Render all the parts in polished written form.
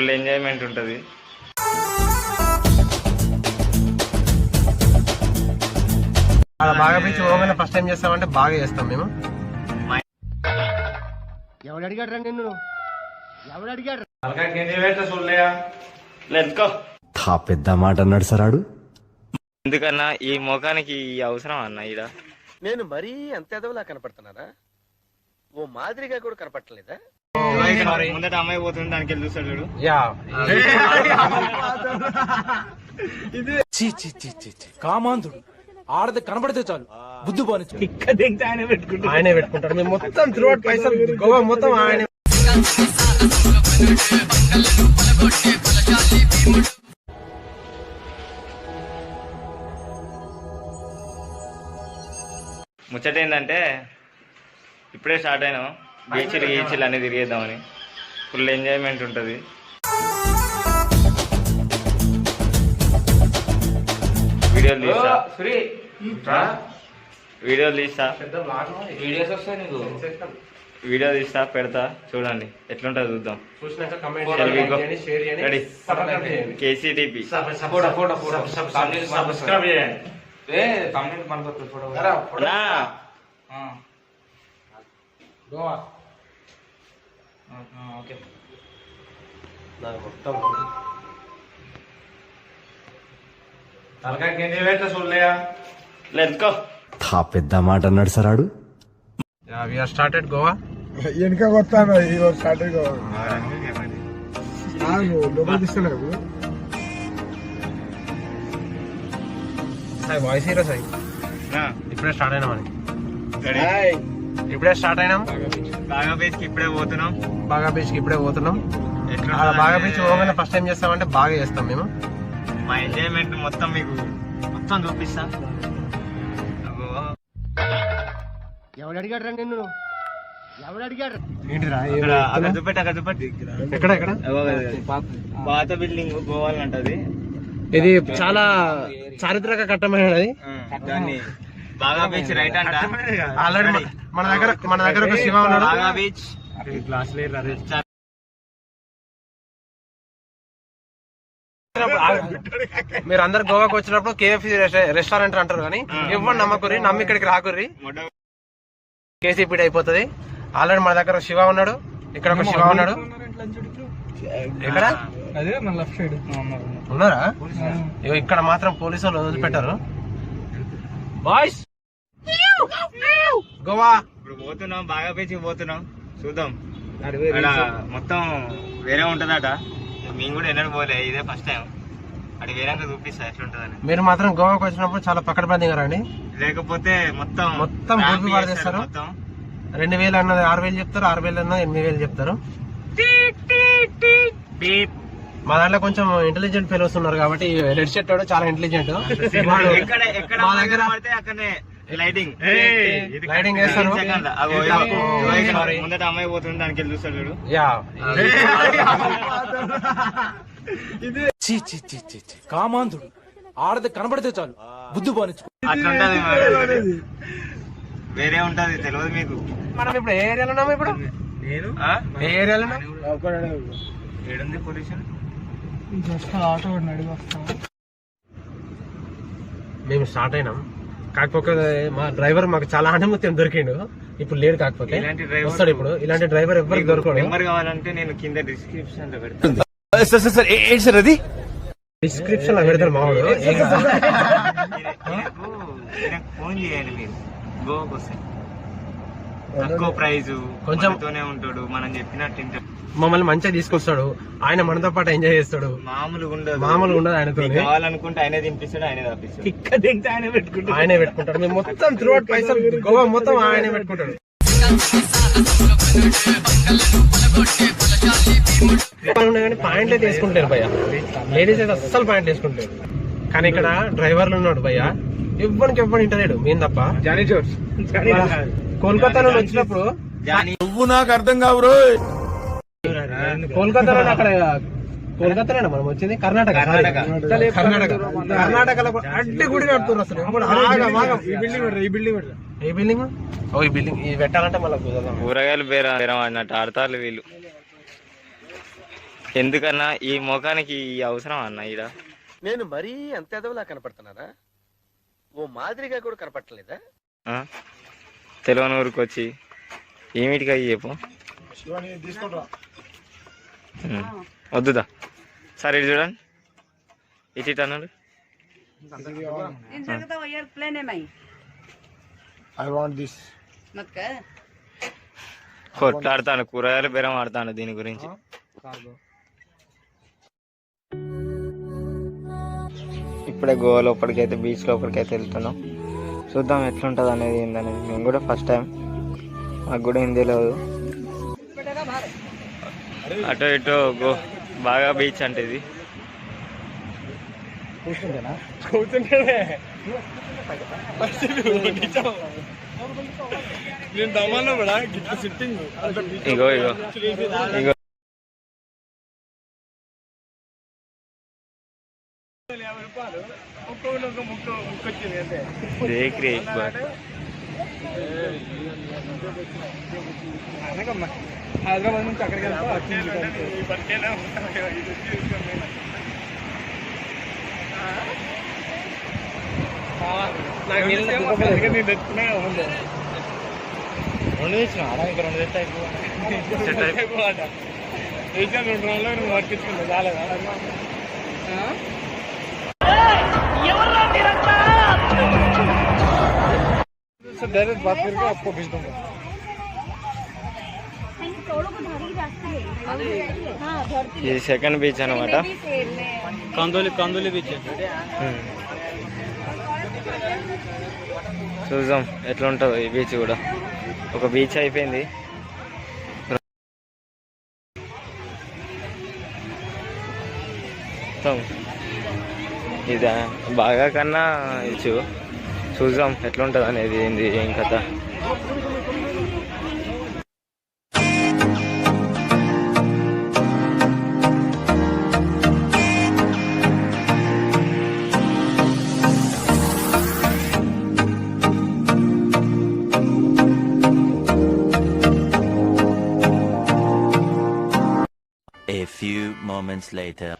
Full enjoyment ఉంటుంది. బాగా beach పోగానే ఫస్ట్ టైం చేస్తామంటే బాగా చేస్తాం మేము. ఎవడు అడిగాడు రా నిన్ను? ఎవడు అడిగాడు? పెద్ద మాట అన్నాడు సరాడు. ఎందుకన్నా ఈ ముఖానికి అవసరం అన్న ఈడ నేను మరీ అంత ఎదవలా కనపడుతున్నారా? ఓ మాదిరిగా కూడా కనపడలేదా? ముందట అమ్మాయి పోతుంది దానికి వెళ్ళి చూస్తాడు చూడు. కామాంధుడు ఆడది కనబడితే చాలు బుద్ధి పోని ఆయనే పెట్టుకుంటాడు. మేము మొత్తం త్రూఅవుట్ పైసలు గోవా మొత్తం ఆయన. ముచ్చట ఏంటంటే ఇప్పుడే స్టార్ట్ అయినాం. బీచ్లు అన్ని తిరిగేద్దామని. ఫుల్ ఎంజాయ్మెంట్ ఉంటుంది. వీడియోలు తీస్తా పెడతా చూడండి ఎట్లుంటుంది చూద్దాం. KCTP పెద్ద మాట అన్నాడు సరాడు. స్టార్టెడ్ గోవా. వెనక కొత్తాను started Goa. Voice hero Sai ఇప్పుడే స్టార్ట్ అయినామని. ఇప్పుడే స్టార్ట్ అయినాం. బాగా బీచ్ కి ఇప్పుడే పోతున్నాం. బాగా బీచ్ పోగానే ఫస్ట్ టైం చేస్తామంటే బాగా చేస్తాం మేము. మా ఎంజాయ్మెంట్ మొత్తం మీకు మొత్తం చూపిస్తా. ఎవడు అడిగాడు రా నిన్ను? ఎవడు అడిగాడు? అక్కడ చూపెట్టి ఎక్కడ పాత బిల్డింగ్ గోవాలంటది. ఇది చాలా చారిత్రక కట్టమైనది. దాన్ని బాగా బీచ్ రైట్ అంట. ఆల్రెడీ మన దగ్గర ఒక శివ ఉన్నాడు. బాగా బీచ్ మీరు అందరు గోవాకి వచ్చినప్పుడు KFC రెస్టారెంట్ అంటారు కానీ ఇవ్వండి నమ్మకుర్రి, నమ్మి ఇక్కడికి రాకుర్రి. KCPD అయిపోతుంది. ఆల్రెడీ మన దగ్గర శివ ఉన్నాడు. ఇక్కడ ఒక శివ ఉన్నాడు. ఎక్కడ ఉన్నారా? ఇక్కడ మాత్రం పోలీసు వాళ్ళు వదిలిపెట్టారు. బాయ్స్ గోవా ఇప్పుడు పోతున్నాం. బాగా బీచ్ పోతున్నాం. చూద్దాం మొత్తం వేరే ఉంటదట. మేము కూడా ఎన్నడూ పోలే, ఇదే ఫస్ట్ టైం. అది వేరే చూపిస్తా ఎట్లుంటదని. మీరు మాత్రం గోవాకి వచ్చినప్పుడు చాలా పకడ్బందీగా రండి, లేకపోతే మొత్తం గ్రూప్ వాడేస్తారు. 2000 అన్నది 6000 చెప్తారు, 6000 అన్నది 8000 చెప్తారు. మా దాంట్లో కొంచెం ఇంటెలిజెంట్ ఫెలోస్ ఉన్నారు కాబట్టి రెడ్ షర్ట్ వాడు చాలా ఇంటెలిజెంట్. మా దగ్గర లైటింగ్ వేస్తారు. ముందట అమ్మాయి పోతుంది దానికి వెళ్ళి చూస్తాడు చూడు. కామాంధుడు ఆడది కనబడితే చాలు బుద్ధి పోని అట్లుంటది. వేరే ఉంటది తెలియదు మీకు. మనం ఇప్పుడు ఏ ఏరియాలో ఉన్నాము? ఇప్పుడు ఏ ఏరియాలో ఏడుంది పొల్యూషన్? మేము స్టార్ట్ అయినాం. కాకపోతే మా డ్రైవర్ మాకు చాలా అనుమతి దొరికిండు. ఇప్పుడు లేడు. కాకపోతే వస్తాడు ఇప్పుడు. ఇలాంటి డ్రైవర్ ఎవరికి దొరకడు. నెంబర్ కావాలంటే నేను కింద డిస్క్రిప్షన్ లో పెడతాను. డిస్క్రిప్షన్ లో పెడతారు మావాడు. ఫోన్ చేయండి మీరు. గోవాకి వస్తే తక్కువ ప్రైజ్ కొంచెంతోనే ఉంటాడు. మనం చెప్పినట్టు మమ్మల్ని మంచిగా తీసుకొస్తాడు. ఆయన మనతో పాటు ఎంజాయ్ చేస్తాడు. మామూలుగా ఉండదు. ఆయనతో కావాలనుకుంటే ఆయనే తినిపిస్తాడు, ఆయనే తప్పిస్తాడు. ఆయనే పెట్టుకుంటాడు. మేము మొత్తం త్రూఅవుట్ పైసలు గోవా మొత్తం ఆయనే పెట్టుకుంటాడు. కానీ పాయింట్లే తీసుకుంటారు భయ్య. లేడీస్ అయితే అస్సలు పాయింట్ తీసుకుంటారు. కానీ ఇక్కడ డ్రైవర్లు ఉన్నాడు భయ్య, ఎవ్వరికి ఇంటలేడు మేము తప్ప. కోల్కతా నుండి వచ్చినప్పుడు నువ్వు నాకు అర్థం కావు. కోల్కతాలో అక్కడ కోల్కతాలో మనం వచ్చింది కర్ణాటకలో అడ్డి గుడి కడుతున్నారు అసలు. ఈ బిల్డింగ్ ఇది పెట్టాలంటే మళ్ళీ కూరగాయలు బేరం అన్నట్టు ఆడతారు వీళ్ళు. ఎందుకన్నా ఈ ముఖానికి ఈ అవసరం అన్న ఈడ నేను మరీ అంత ఎదవలా కనపడుతున్నారా? ఓ మాదిరిగా కూడా కనపడలేదా? తెలియని ఊరికి వచ్చి ఏమిటిగా చెప్పు. వద్దుదా సరే ఇటు చూడండి, ఇటు అన్నాడు. కొట్లాడుతాను, కూరగాయలు బేరం ఆడతాను దీని గురించి. ఇప్పుడే గోవా లోపలికైతే బీచ్ లోపలికైతే వెళ్తున్నాం. చూద్దాం ఎట్లుంటుంది అనేది ఏందనేది. మేము కూడా ఫస్ట్ టైం, మాకు కూడా హిందీ లేదు. అటు ఇటు బాగా బీచ్ అంటే ఇది. ఇగో ఇగో ఇగో देख रे एक बार. హైదరాబాద్ నుంచి అక్కడికి రెండు తెచ్చిన అలా ఇంకా రెండు తెచ్చా వేసాను 2 రోజుల్లో నువ్వు వర్తించుకుంటా చాలేదా? डायरेक्ट बात करके आपको भेज दूंगा. ఇది సెకండ్ బీచ్ అనమాట. కాందోలి బీచ్. చూద్దాం ఎట్లా ఉంటుందో ఈ బీచ్ కూడా. ఒక బీచ్ అయిపోయింది. ఇది బాగా కన్నా ఇచ్చు. చూద్దాం ఎట్లుంటుంది అనేది ఏంది ఏం కథ. A few moments later.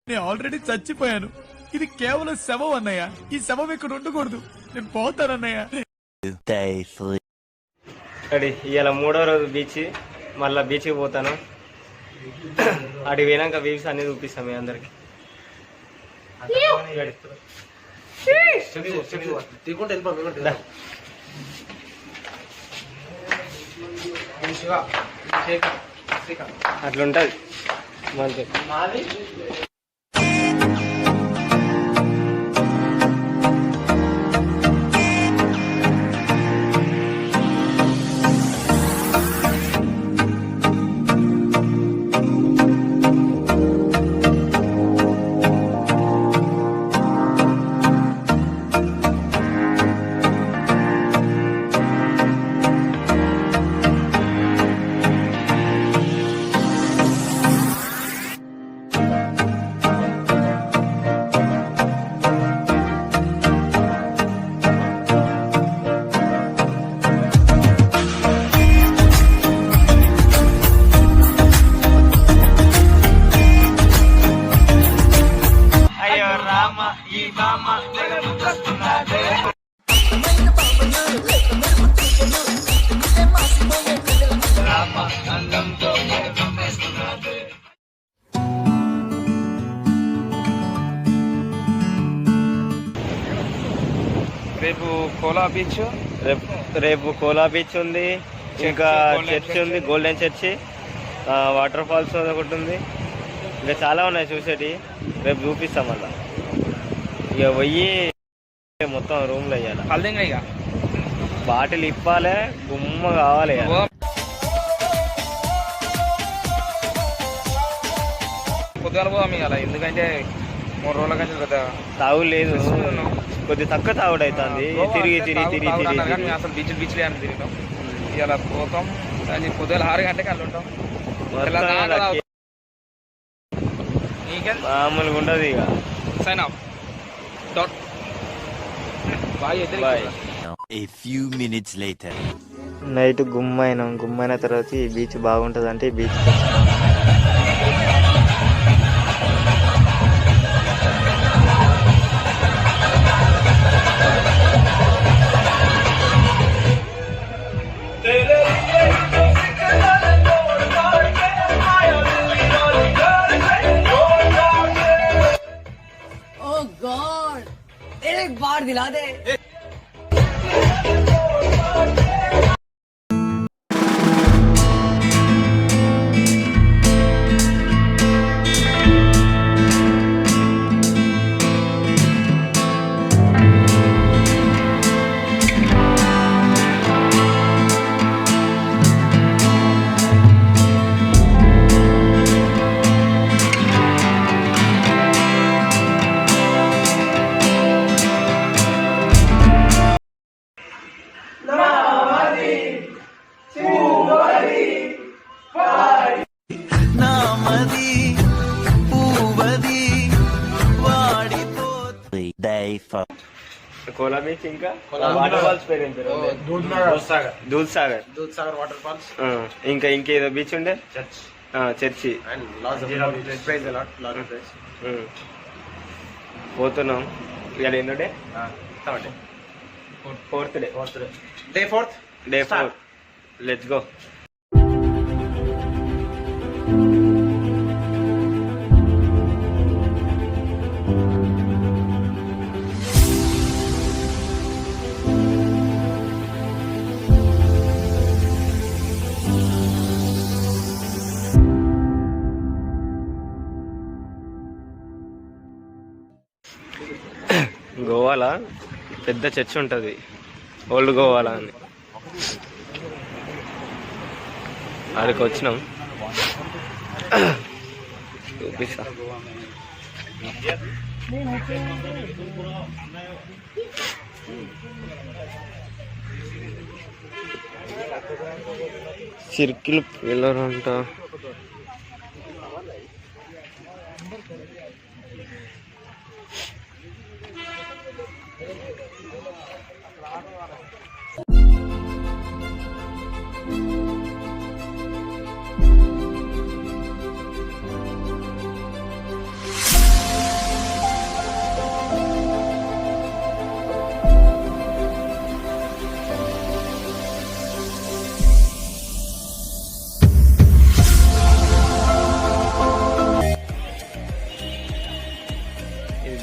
నేను ఆల్రెడీ చచ్చిపోయాను. ఇది కేవలం శవం అన్నయ్య. ఈ శవం ఇక్కడ ఉండకూడదు. నేను పోతానన్నయ్య. Day 3. అడి ఇవాళ 3వ రోజు బీచ్. మళ్ళీ బీచ్కి పోతాను. అడిగి పోయినాక వ్యూస్ అన్ని చూపిస్తాం మీ అందరికి. అట్లుంటది మంచి. రేపు కోలా బీచ్, రేపు కోలా బీచ్ ఉంది. ఇంకా చర్చ్ ఉంది, గోల్డెన్ చర్చి, వాటర్ ఫాల్స్ ఒకటి ఉంది. ఇంకా చాలా ఉన్నాయి చూసేటి. రేపు చూపిస్తాం మళ్ళా. ఇక పోయి మొత్తం రూమ్లో వేయాలి. పల్లెంగా ఇక బాటిల్ ఇప్పాలి, గుమ్మ కావాలి. పొద్దుగాల పోదాం ఇక. ఎందుకంటే 3 రోజుల కంటే పెద్ద తాగు లేదు, కొద్ది తక్కువ తాగుడు అవుతుంది. తిరిగి అసలు బీచ్లే అని తిరిగినాం. ఇలా పోతాం. పొద్దుగాల 6 గంటలకి అలా ఉంటాం. మామూలుగా ఉండదు ఇక. Sign off. Bye. A few minutes later. Night గుమ్మైన తర్వాత ఈ బీచ్ బాగుంటుంది అంటే ఈ బీచ్ Oh God! एक बार दिला दे. Day 4. కోలా బీచ్ ఇంకా వాటర్ ఫాల్స్ పేరు ఏం పేరు? దూద్ సాగర్ వాటర్ ఫాల్స్ ఇంకా ఇంకేదో బీచ్ ఉండే చర్చి అండ్ లాస్ ప్రైజ్ అలాట్ లాస్ ప్రైజ్. పోతున్నాం. ఇవాళ ఎన్నో day? Fourth day. Day 4th. Day 4. Let's go. గోవాలో పెద్ద చర్చ్ ఉంటుంది, ఓల్డ్ గోవాలో అని. అక్కడికి వచ్చినాం, చూపిస్తా. సిర్కిల్ పిల్లర్ అంట.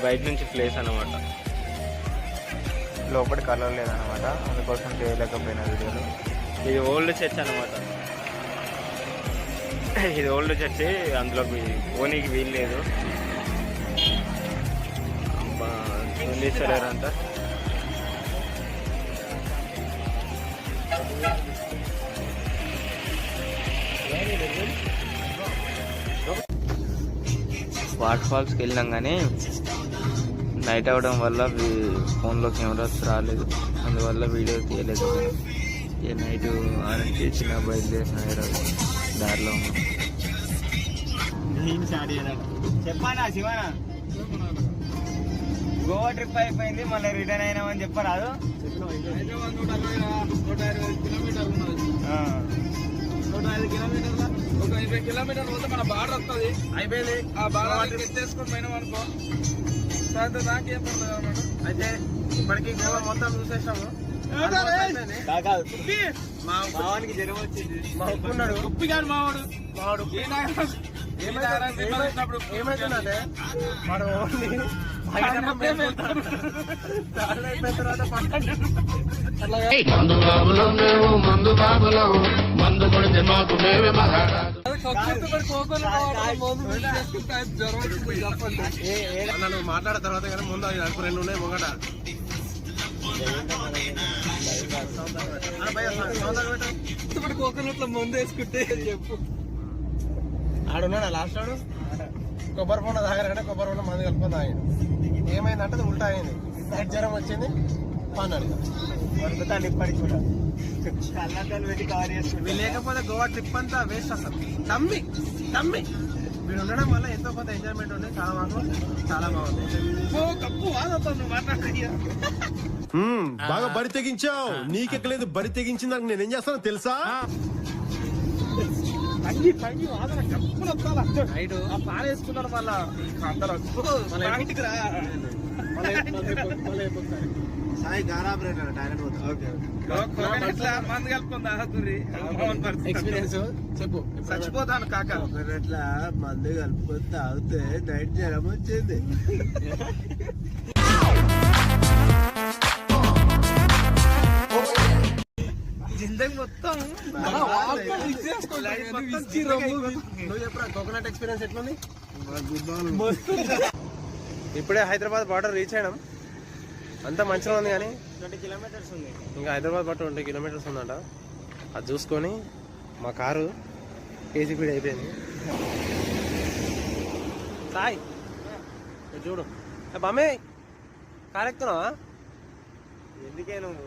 బయట నుంచి ప్లేస్ అన్నమాట, లోపల కలర్ లేదన్నమాట, అందుకోసం చేయలేకపోయినా వీడియోలో. ఇది ఓల్డ్ చర్చ్ అన్నమాట, ఇది ఓల్డ్ చర్చి, అందులోకి పోనీకి వీలు లేదు. చూడలేరంట. వాటర్ ఫాల్స్కి వెళ్ళినాం కానీ నైట్ అవ్వడం వల్ల ఫోన్లో కెమెరాస్ రాలేదు, అందువల్ల వీడియో తీయలేదు. ఇక నైట్ ఆరెంజ్ చేసిన బయలుదేరిన దారిలో ఉన్నాం. చెప్పానా శివనా, గోవా ట్రిప్ అయిపోయింది, మళ్ళీ రిటర్న్ అయినామని చెప్పరాదు. 105 కిలోమీటర్ల, ఒక 20 కిలోమీటర్ల పోతే మన బార్డర్ వస్తుంది, అయిపోయింది. ఆ బార్డర్ ఎత్తేసుకొని పోయినాం అనుకో, సాయంత్రం నాకేం పడుతుంది అన్నాడు. అయితే ఇప్పటికి గోవా మొత్తం చూసేసాము. మా భావానికి జ్వరం వచ్చింది, మా ఉన్నాడు ఉప్పి కాదు మావాడు ఏమైతుందంటే వాడు ఓన్లీ అయిపోయిన తర్వాత నన్ను మాట్లాడిన తర్వాత కానీ ముందు అది నడుపు 2 ఉన్నాయి ముంగట. కోకోనట్ లో ముందు వేసుకుంటే చెప్పు. ఆడున్నాడు లాస్ట్ ఆడు కొబ్బరి బొండ తాగారంటే కొబ్బరి బొండ మంది కలుపుకొని తాగాడు. ఏమైందంటే అది ఉల్టా అయింది, నైట్ జ్వరం వచ్చింది, పన్నాడు. వరుకుతాను ఇప్పటికి కూడా, కళ్ళద్దాలు పెట్టి కవర్ చేసుకుంటాను. లేకపోతే గోవా ట్రిప్ అంతా వేస్ట్ అసలు. తమ్మి వీడు ఉండడం వల్ల ఎంతో కొంత ఎంజాయ్మెంట్ ఉంది. చాలా బాగుంది. బాగా బరి తెగించావు. నీకెక్కలేదు, బరి తెగించిందానికి నేనేం చేస్తానో తెలుసా? పారేసుకున్నాడు మళ్ళా అందరూ మంది కలుపుకుందా ఎక్స్పీరియన్స్ చెప్పు. చచ్చిపోతాను కాక. మందు కలుపుకొని తాగితే నైట్ జ్వరం వచ్చింది. జిందగీ మొత్తం నువ్వు చెప్పరా కోకోనట్ ఎక్స్పీరియన్స్ ఎట్లుంది? ఇప్పుడే హైదరాబాద్ బార్డర్ రీచ్ అయినాం. అంతా మంచిగా ఉంది కానీ 20 కిలోమీటర్స్ ఉంది. ఇంకా హైదరాబాద్ బార్డర్ 20 కిలోమీటర్స్ ఉందంట. అది చూసుకొని మా కారు కేసీపీడి అయిపోయింది. సాయి ఇటు చూడు. బామే కారు ఎక్కుతున్నావా? ఎందుకే నువ్వు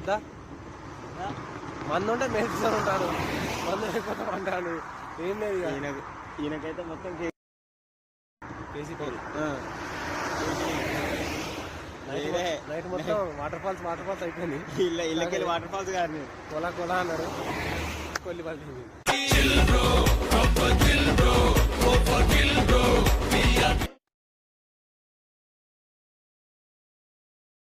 దా మందు ఉంటే మేస్తూ ఉంటాడు, మందు లేకపోతే అంటాడు. ఏం లేదు ఇక. ఈయనకైతే మొత్తం కేసీపీడి నైట్ మొత్తం వాటర్ ఫాల్స్ అయిపోయింది. ఇళ్ళకెళ్ళి వాటర్ ఫాల్స్ గారిని కొలా అన్నాడు. కొల్లి పడుతుంది.